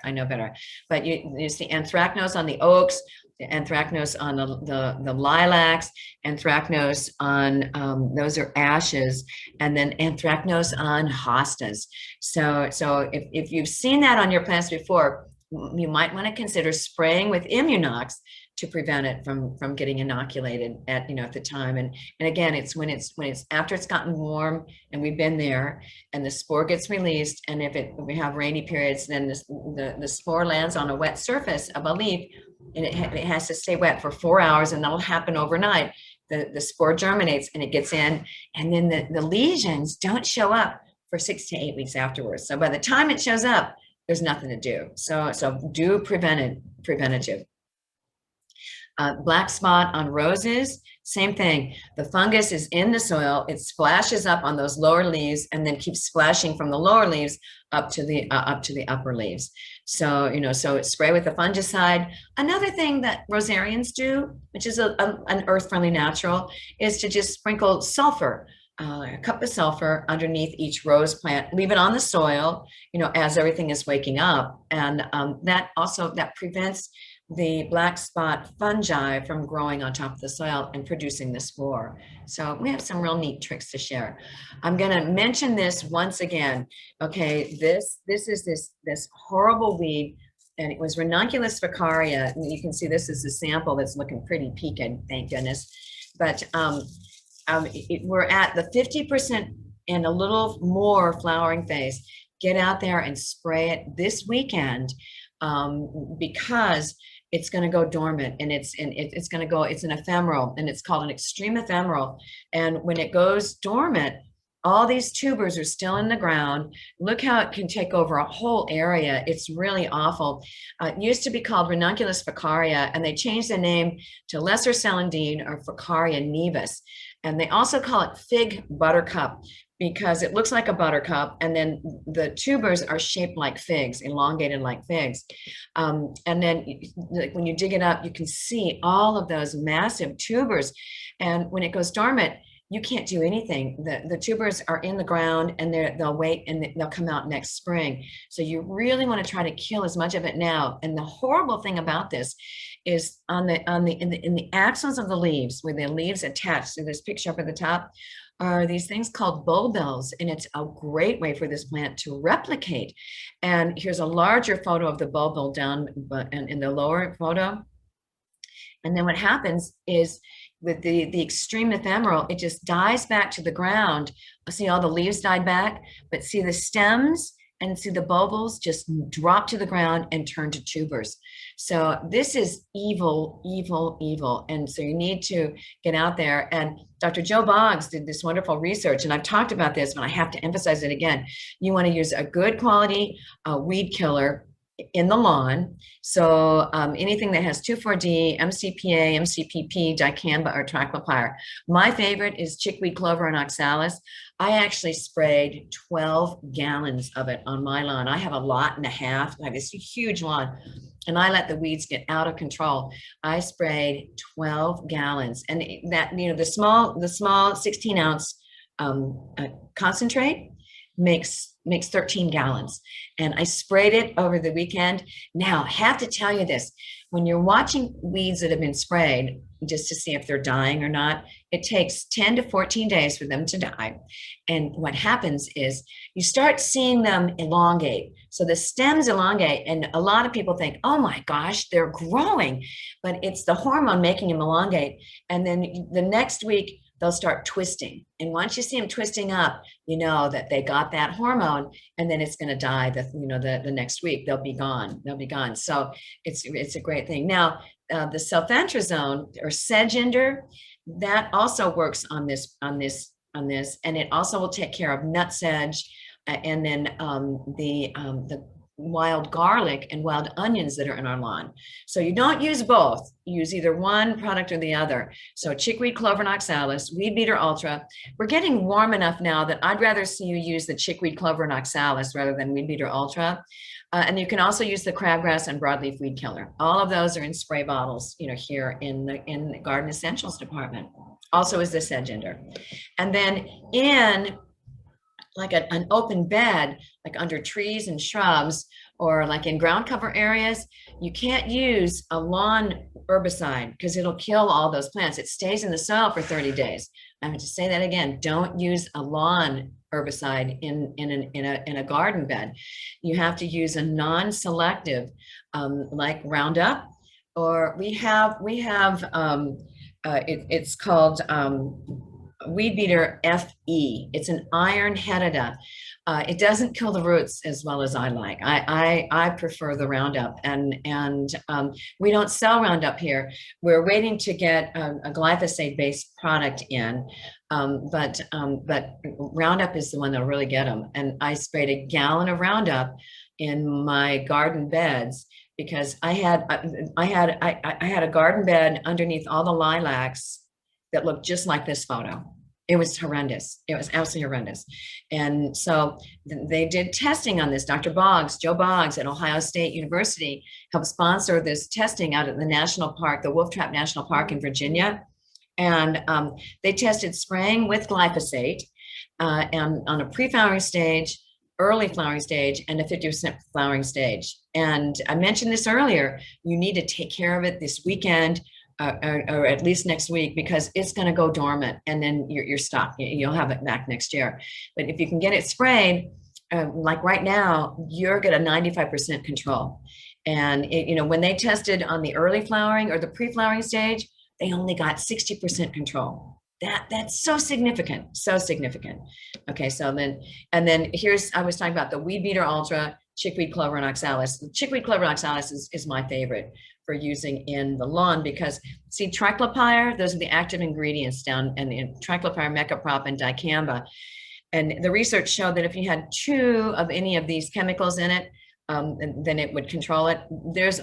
But you see anthracnose on the oaks, the anthracnose on the lilacs, anthracnose on those are ashes, and then anthracnose on hostas. So if you've seen that on your plants before, you might want to consider spraying with Immunox to prevent it from getting inoculated at the time. And again, it's when it's after it's gotten warm and we've been there, and the spore gets released, and if we have rainy periods, then the spore lands on a wet surface of a leaf, and it has to stay wet for 4 hours, and that'll happen overnight. The spore germinates and it gets in, and then the lesions don't show up for 6 to 8 weeks afterwards. So by the time it shows up, there's nothing to do. So do preventative. Black spot on roses, same thing. The fungus is in the soil. It splashes up on those lower leaves and then keeps splashing from the lower leaves up to the upper leaves. So so spray with the fungicide. Another thing that rosarians do, which is an earth-friendly natural, is to just sprinkle sulfur. A cup of sulfur underneath each rose plant, leave it on the soil, as everything is waking up. And that prevents the black spot fungi from growing on top of the soil and producing the spore. So we have some real neat tricks to share. I'm going to mention this once again. Okay, this is this horrible weed, and it was Ranunculus vicaria. And you can see this is a sample that's looking pretty peaked, thank goodness. But we're at the 50% and a little more flowering phase. Get out there and spray it this weekend, because it's going to go dormant, and it's an ephemeral, and it's called an extreme ephemeral. And when it goes dormant, all these tubers are still in the ground. Look how it can take over a whole area. It's really awful. It used to be called Ranunculus vicaria, and they changed the name to Lesser Celandine or Vicaria nivis. And they also call it fig buttercup because it looks like a buttercup, and then the tubers are shaped like figs, elongated like figs. And then when you dig it up, you can see all of those massive tubers. And when it goes dormant, you can't do anything. The tubers are in the ground, and they'll wait, and they'll come out next spring. So you really want to try to kill as much of it now. And the horrible thing about this is in the axons of the leaves, where the leaves attached to this picture up at the top, are these things called bulbils, and it's a great way for this plant to replicate. And here's a larger photo of the bulbil down in the lower photo. And then what happens is, with the extreme ephemeral, it just dies back to the ground. See, all the leaves died back, but see the stems and see the bulbils just drop to the ground and turn to tubers. So this is evil, evil, evil. And so you need to get out there. And Dr. Joe Boggs did this wonderful research, and I've talked about this, but I have to emphasize it again. You want to use a good quality weed killer in the lawn. So anything that has 2,4-D, MCPA, MCPP, dicamba, or traclopyr. My favorite is chickweed clover and oxalis. I actually sprayed 12 gallons of it on my lawn. I have a lot and a half. I have this huge lawn, and I let the weeds get out of control. I sprayed 12 gallons, and that, the small 16-ounce concentrate makes 13 gallons. And I sprayed it over the weekend. Now, I have to tell you this. when you're watching weeds that have been sprayed, just to see if they're dying or not, it takes 10 to 14 days for them to die. And what happens is you start seeing them elongate. So the stems elongate, and a lot of people think, oh my gosh, they're growing, but it's the hormone making them elongate. And then the next week, they'll start twisting. And once you see them twisting up, you know that they got that hormone, and then it's going to die the next week. They'll be gone. They'll be gone. So it's a great thing. Now, the sulfentrazone or sedgender, that also works on this, and it also will take care of nut sedge, and then the wild garlic and wild onions that are in our lawn. So you don't use both. You use either one product or the other. So chickweed clover and oxalis, weed beater ultra. We're getting warm enough now that I'd rather see you use the chickweed clover and oxalis rather than weed beater ultra. And you can also use the crabgrass and broadleaf weed killer. All of those are in spray bottles, here in the Garden Essentials department. Also is the sedgender. And then in like an open bed, like under trees and shrubs, or like in ground cover areas, you can't use a lawn herbicide because it'll kill all those plants. It stays in the soil for 30 days. I'm going to say that again. Don't use a lawn herbicide in a garden bed. You have to use a non-selective, like Roundup, or it's called Weed Beater FE. It's an iron HEDTA. It doesn't kill the roots as well as I like. I prefer the Roundup, and we don't sell Roundup here. We're waiting to get a glyphosate-based product in, but Roundup is the one that'll really get them. And I sprayed a gallon of Roundup in my garden beds because I had a garden bed underneath all the lilacs that looked just like this photo. It was horrendous. It was absolutely horrendous. And so they did testing on this. Joe Boggs at Ohio State University helped sponsor this testing out at the national park, the Wolf Trap National Park in Virginia. And they tested spraying with glyphosate and on a pre-flowering stage, early flowering stage, and a 50% flowering stage. And I mentioned this earlier, you need to take care of it this weekend, or at least next week, because it's going to go dormant, and then you're stuck. You'll have it back next year. But if you can get it sprayed, like right now, you're going to 95% control. And when they tested on the early flowering or the pre-flowering stage, they only got 60% control. That's so significant, so significant. Okay, so then I was talking about the Weed Beater Ultra, chickweed clover and oxalis. The chickweed clover and oxalis is my favorite for using in the lawn because, see, triclopyr, those are the active ingredients down, and triclopyr, mecaprop, and dicamba. And the research showed that if you had 2 of any of these chemicals in it, then it would control it. There's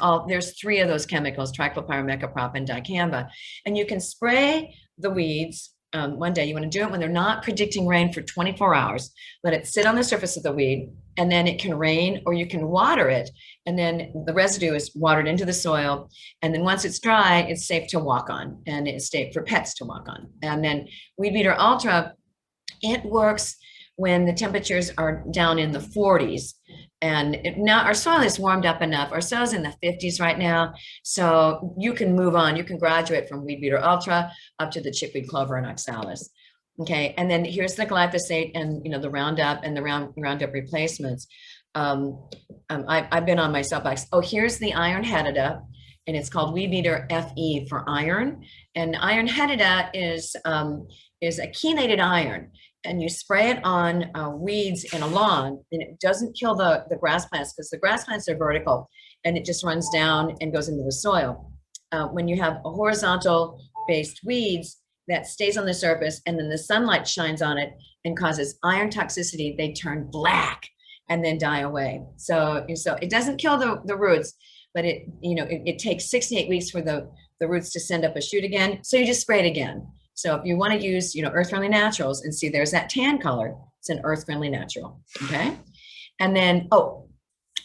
3 of those chemicals, triclopyr, mecaprop, and dicamba. And you can spray the weeds. One day you want to do it when they're not predicting rain for 24 hours. Let it sit on the surface of the weed, and then it can rain, or you can water it, and then the residue is watered into the soil. And then once it's dry, it's safe to walk on, and it's safe for pets to walk on. And then Weed Beater Ultra, it works when the temperatures are down in the 40s. And now our soil is warmed up enough. Our soil's in the 50s right now. So you can move on. You can graduate from Weed Beater Ultra up to the chickweed clover and oxalis. Okay, and then here's the glyphosate and the Roundup and the Roundup replacements. I've been on my soapbox. Oh, here's the iron HEDTA, and it's called Weed Beater FE for iron. And iron HEDTA is a chelated iron. And you spray it on weeds in a lawn, and it doesn't kill the grass plants, because the grass plants are vertical and it just runs down and goes into the soil. When you have a horizontal based weeds, that stays on the surface, and then the sunlight shines on it and causes iron toxicity. They turn black and then die away. So it doesn't kill the roots, but it takes 6 to 8 weeks for the roots to send up a shoot again. So you just spray it again. So if you want to use, earth-friendly naturals, and see there's that tan color, it's an earth-friendly natural, okay? And then, all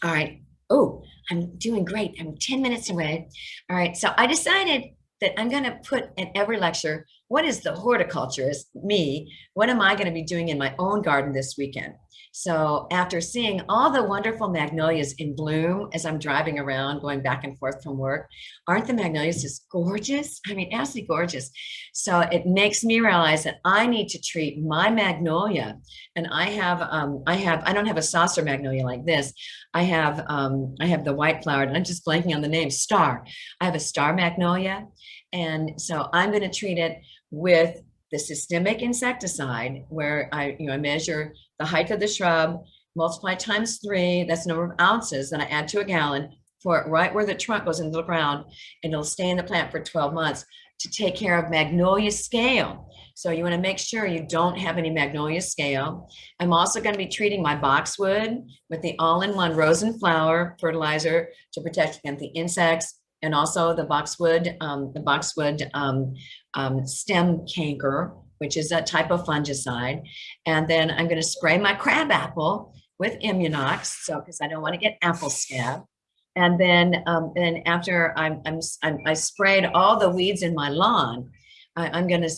right. Oh, I'm doing great. I'm 10 minutes away. All right, so I decided that I'm going to put in every lecture what is the horticulturist, me, what am I going to be doing in my own garden this weekend? So after seeing all the wonderful magnolias in bloom as I'm driving around, going back and forth from work, aren't the magnolias just gorgeous? I mean, absolutely gorgeous. So it makes me realize that I need to treat my magnolia. And I don't have a saucer magnolia like this. I have the white flowered, and I'm just blanking on the name, star. I have a star magnolia. And so I'm going to treat it with the systemic insecticide, where I measure the height of the shrub, multiply times 3, that's the number of ounces, then I add to a gallon, pour it right where the trunk goes into the ground, and it'll stay in the plant for 12 months to take care of magnolia scale. So you want to make sure you don't have any magnolia scale. I'm also going to be treating my boxwood with the all-in-one rose and flower fertilizer to protect against the insects, and also the boxwood stem canker, which is a type of fungicide. And then I'm going to spray my crabapple with Immunox, so because I don't want to get apple scab. And then after I sprayed all the weeds in my lawn, I'm gonna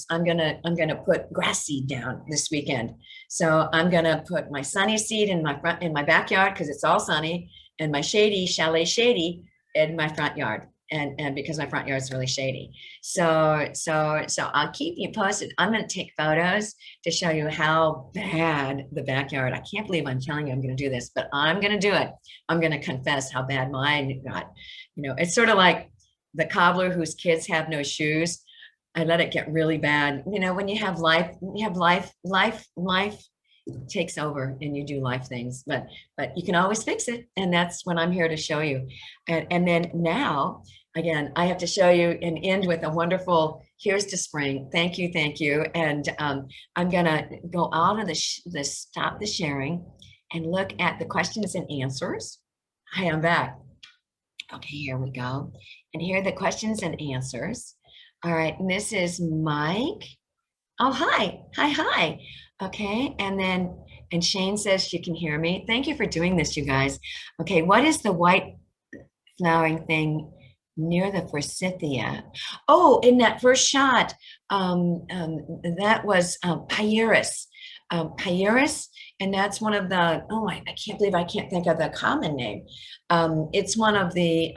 put grass seed down this weekend. So I'm gonna put my sunny seed in my backyard because it's all sunny, and my chalet shady in my front yard. And because my front yard is really shady. So I'll keep you posted. I'm going to take photos to show you how bad the backyard. I can't believe I'm telling you I'm going to do this, but I'm going to do it. I'm going to confess how bad mine got. It's sort of like the cobbler whose kids have no shoes. I let it get really bad. When you have life takes over and you do life things, but you can always fix it. And that's what I'm here to show you. And then now, again, I have to show you and end with a wonderful, here's to spring. Thank you. And I'm gonna go out of stop the sharing and look at the questions and answers. Hi, I'm back. Okay, here we go. And here are the questions and answers. All right, and this is Mike. Oh, hi. Okay, and Shane says she can hear me. Thank you for doing this, you guys. Okay, what is the white flowering thing near the forsythia? Oh, in that first shot, that was Pyrus. Pyrus, and that's one of the, I can't believe I can't think of the common name. It's one of the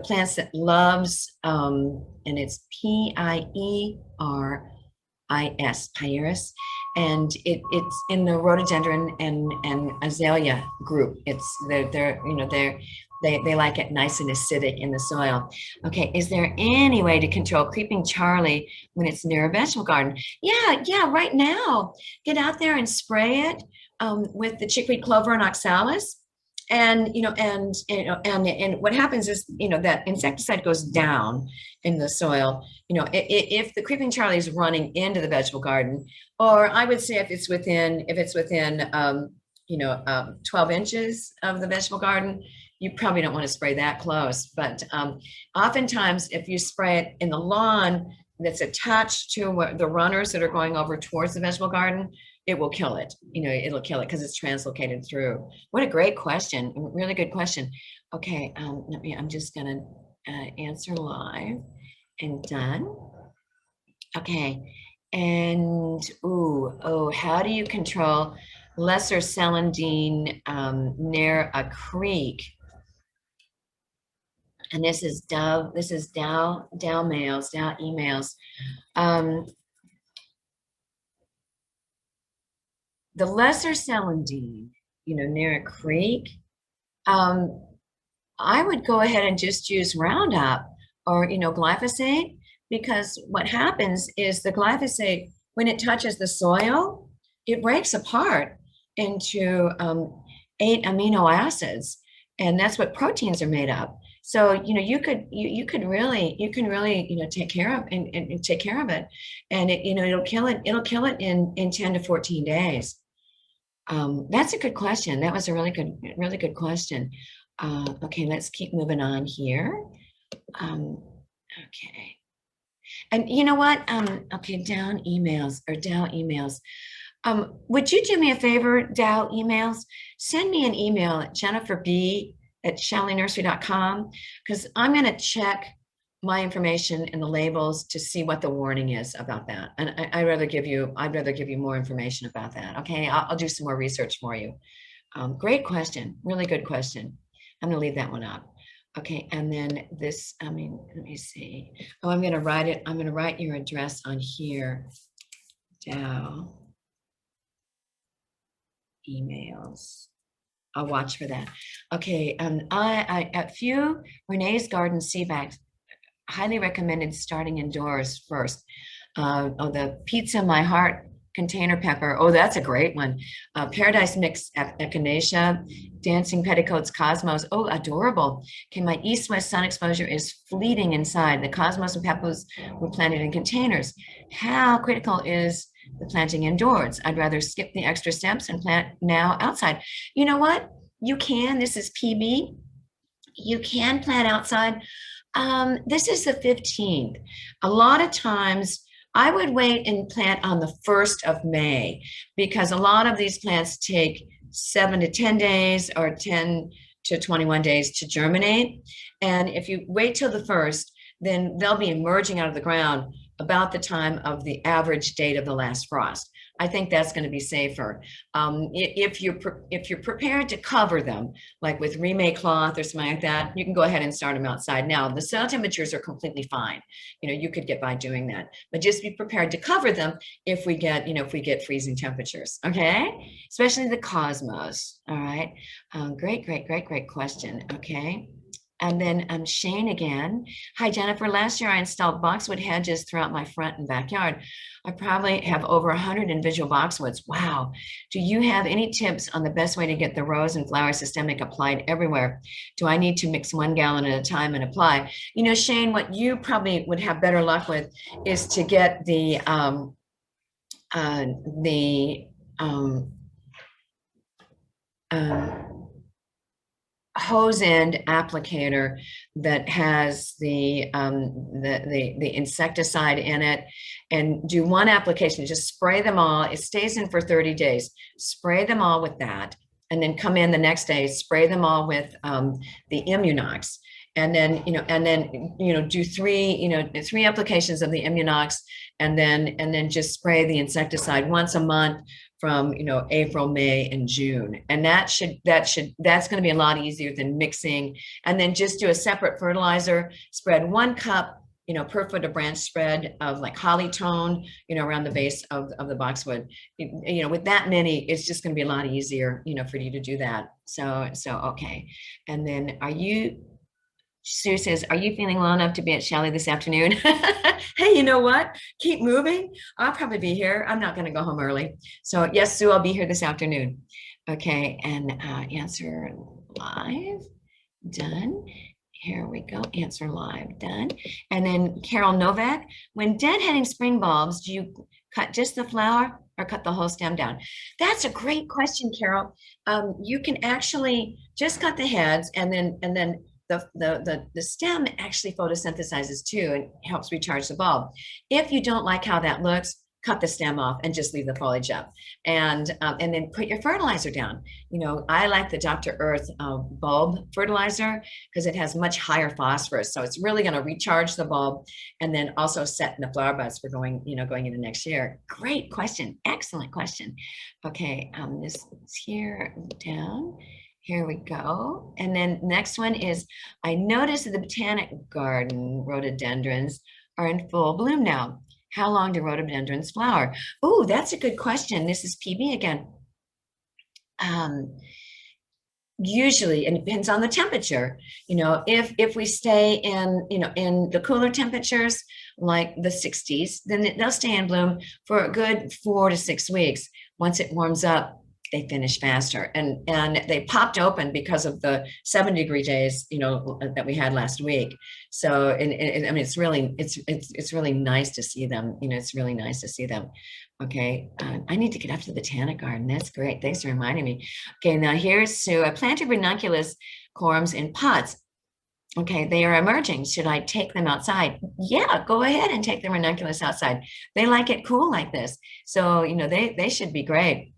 plants that loves, and it's Pieris, Pyrus, and it's in the rhododendron and azalea group. They like it nice and acidic in the soil. Okay, is there any way to control creeping Charlie when it's near a vegetable garden? Yeah, right now, get out there and spray it with the chickweed clover and oxalis. And what happens is, that insecticide goes down in the soil. If the creeping Charlie is running into the vegetable garden, or I would say if it's within 12 inches of the vegetable garden, you probably don't want to spray that close. But oftentimes, if you spray it in the lawn that's attached to the runners that are going over towards the vegetable garden, it will kill it. It'll kill it because it's translocated through. What a great question. Really good question. Okay, I'm just gonna answer live and done. Okay, and how do you control lesser celandine near a creek? And this is Dow emails. The lesser celandine, near a creek, I would go ahead and just use Roundup or, glyphosate, because what happens is the glyphosate, when it touches the soil, it breaks apart into 8 amino acids, and that's what proteins are made of. So, you can really, take care of and take care of it, and it'll kill it in 10 to 14 days. That's a good question. That was a really good question. Okay, let's keep moving on here. Okay. And you know what? Okay, Dow emails. Would you do me a favor, Dow emails? Send me an email at jenniferb@shalleynursery.com, because I'm going to check my information in the labels to see what the warning is about that. And I'd rather give you more information about that. Okay, I'll do some more research for you. Great question, really good question. I'm gonna leave that one up. Okay, and then this, I mean, let me see. Oh, I'm gonna write it. I'm gonna write your address on here. Dow emails. I'll watch for that. Okay, I at few Renee's Garden sea bags, highly recommended starting indoors first. Oh, the Pizza My Heart container pepper. Oh, that's a great one. Paradise Mix Echinacea, Dancing Petticoats Cosmos. Oh, adorable. Okay, my east-west sun exposure is fleeting inside. The Cosmos and Peppers were planted in containers. How critical is the planting indoors? I'd rather skip the extra steps and plant now outside. You know what? You can. This is PB. You can plant outside. This is the 15th. A lot of times I would wait and plant on the 1st of May because a lot of these plants take 7 to 10 days or 10 to 21 days to germinate. And if you wait till the 1st, then they'll be emerging out of the ground about the time of the average date of the last frost. I think that's going to be safer. If you're prepared to cover them, like with remake cloth or something like that, you can go ahead and start them outside. Now, the soil temperatures are completely fine. You know, you could get by doing that, but just be prepared to cover them if we get, if we get freezing temperatures. Okay, especially the cosmos. All right, great question. Okay. And then Shane again. Hi, Jennifer. Last year I installed boxwood hedges throughout my front and backyard. I probably have over 100 individual boxwoods. Wow. Do you have any tips on the best way to get the rose and flower systemic applied everywhere? Do I need to mix 1 gallon at a time and apply? You know, Shane, what you probably would have better luck with is to get the hose end applicator that has the insecticide in it, and do one application. Just spray them all. It stays in for 30 days. Spray them all with that, and then come in the next day, spray them all with the Immunox, and then do three applications of the Immunox, and then just spray the insecticide once a month from April, May, and June. And that's going to be a lot easier than mixing. And then just do a separate fertilizer. Spread 1 cup per foot of branch spread of like holly tone around the base of the boxwood. With that many, it's just going to be a lot easier for you to do that. So okay. And then Sue says, are you feeling well enough to be at Shelley this afternoon? Hey, you know what? Keep moving. I'll probably be here. I'm not going to go home early. So yes, Sue, I'll be here this afternoon. Okay, and answer live, done. Here we go, answer live, done. And then Carol Novak, when deadheading spring bulbs, do you cut just the flower or cut the whole stem down? That's a great question, Carol. You can actually just cut the heads, and then the stem actually photosynthesizes too and helps recharge the bulb. If you don't like how that looks, cut the stem off and just leave the foliage up, and then put your fertilizer down. I like the Dr. Earth bulb fertilizer because it has much higher phosphorus, so it's really going to recharge the bulb and then also set in the flower buds for going into next year. Great question, excellent question. Okay, this is here down. Here we go. And then next one is, I noticed that the botanic garden rhododendrons are in full bloom now. How long do rhododendrons flower? Oh, that's a good question. This is PB again. Usually, and it depends on the temperature. If we stay in the cooler temperatures like the 60s, then they'll stay in bloom for a good 4 to 6 weeks. Once it warms up, they finish faster, and they popped open because of the 70-degree days that we had last week. So I mean, it's really nice to see them. It's really nice to see them. Okay, I need to get up to the botanic garden. That's great. Thanks for reminding me. Okay, now here's Sue. I planted ranunculus corms in pots. Okay, they are emerging. Should I take them outside? Yeah, go ahead and take the ranunculus outside. They like it cool like this, so they should be great.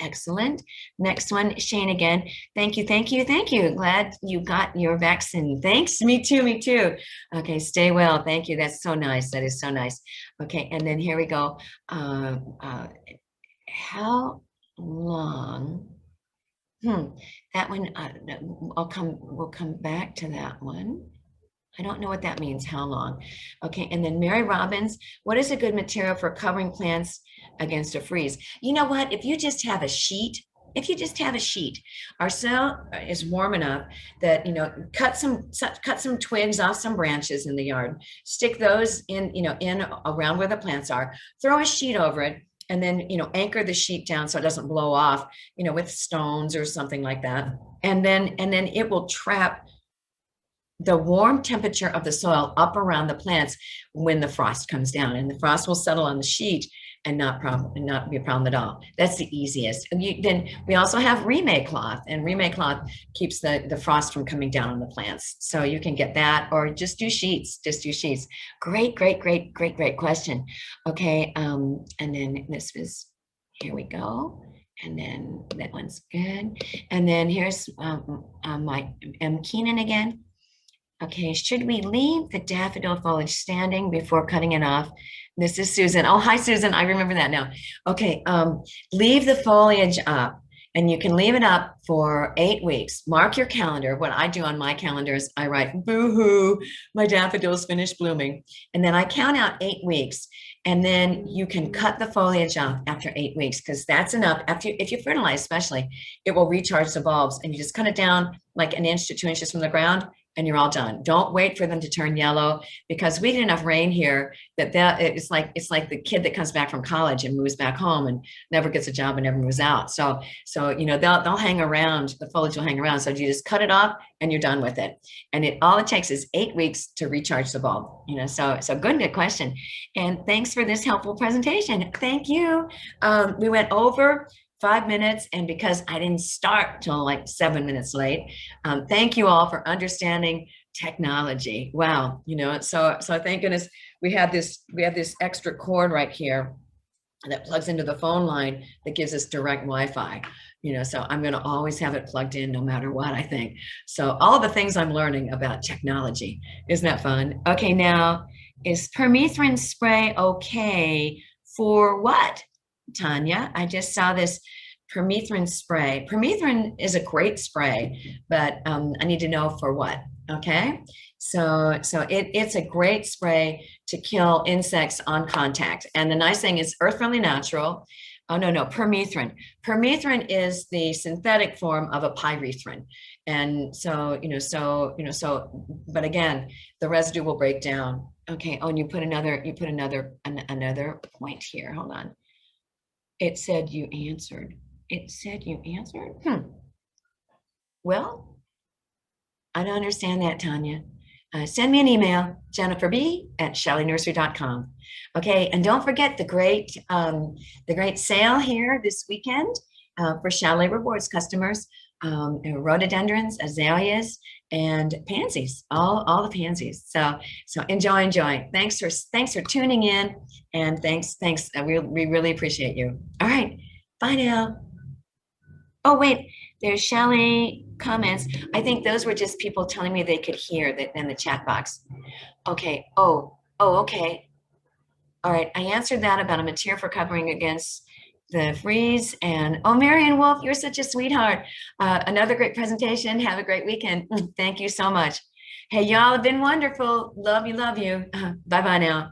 Excellent. Next one, Shane again. Thank you, thank you, thank you. Glad you got your vaccine. Thanks. Me too, me too. Okay, stay well. Thank you. That's so nice. That is so nice. Okay, and then here we go. How long? That one, we'll come back to that one. I don't know what that means, how long. Okay, and then Mary Robbins, what is a good material for covering plants against a freeze? You know what, if you just have a sheet, our soil is warm enough that, cut some twigs off some branches in the yard, stick those in around where the plants are, throw a sheet over it, and then, anchor the sheet down so it doesn't blow off, with stones or something like that. And then it will trap the warm temperature of the soil up around the plants when the frost comes down, and the frost will settle on the sheet and not be a problem at all. That's the easiest. And then we also have remake cloth, and remake cloth keeps the frost from coming down on the plants. So you can get that, or just do sheets. Great question. Okay, and then this was, here we go. And then that one's good. And then here's my M. Keenan again. Okay, should we leave the daffodil foliage standing before cutting it off? This is Susan. Oh, hi, Susan. I remember that now. Okay, leave the foliage up, and you can leave it up for 8 weeks. Mark your calendar. What I do on my calendar is I write, boo-hoo, my daffodils finished blooming. And then I count out 8 weeks. And then you can cut the foliage off after 8 weeks, because that's enough. If you fertilize, especially, it will recharge the bulbs, and you just cut it down like 1 inch to 2 inches from the ground, and you're all done. Don't wait for them to turn yellow, because we get enough rain here that it's like the kid that comes back from college and moves back home and never gets a job and never moves out. So they'll hang around. The foliage will hang around. So you just cut it off and you're done with it. And all it takes is 8 weeks to recharge the bulb. So good question. And thanks for this helpful presentation. Thank you. We went over 5 minutes, and because I didn't start till like 7 minutes late, thank you all for understanding technology. Wow, so thank goodness we have this extra cord right here that plugs into the phone line that gives us direct Wi-Fi. So I'm going to always have it plugged in no matter what, I think. So all the things I'm learning about technology, isn't that fun? Okay, now, is permethrin spray okay for what? Tanya, I just saw this permethrin spray. Permethrin is a great spray, but I need to know for what. Okay, so it's a great spray to kill insects on contact. And the nice thing is Earth Friendly Natural. Oh no, permethrin. Permethrin is the synthetic form of a pyrethrin, and but again, the residue will break down. Okay. Oh, and you put another point here. Hold on. It said you answered. Well, I don't understand that, Tanya. Send me an email, jenniferb@shelleynursery.com. Okay, and don't forget the great sale here this weekend for Chalet Rewards customers. Rhododendrons, azaleas, and pansies, all the pansies. So enjoy. Thanks for tuning in, and thanks. We really appreciate you. All right, bye now. Oh wait, there's Shelley comments. I think those were just people telling me they could hear that in the chat box. Okay. Oh, okay. All right, I answered that about a material for covering against the freeze. And oh, Marion Wolf, you're such a sweetheart. Another great presentation. Have a great weekend. Thank you so much. Hey, y'all have been wonderful. Love you. Bye-bye now.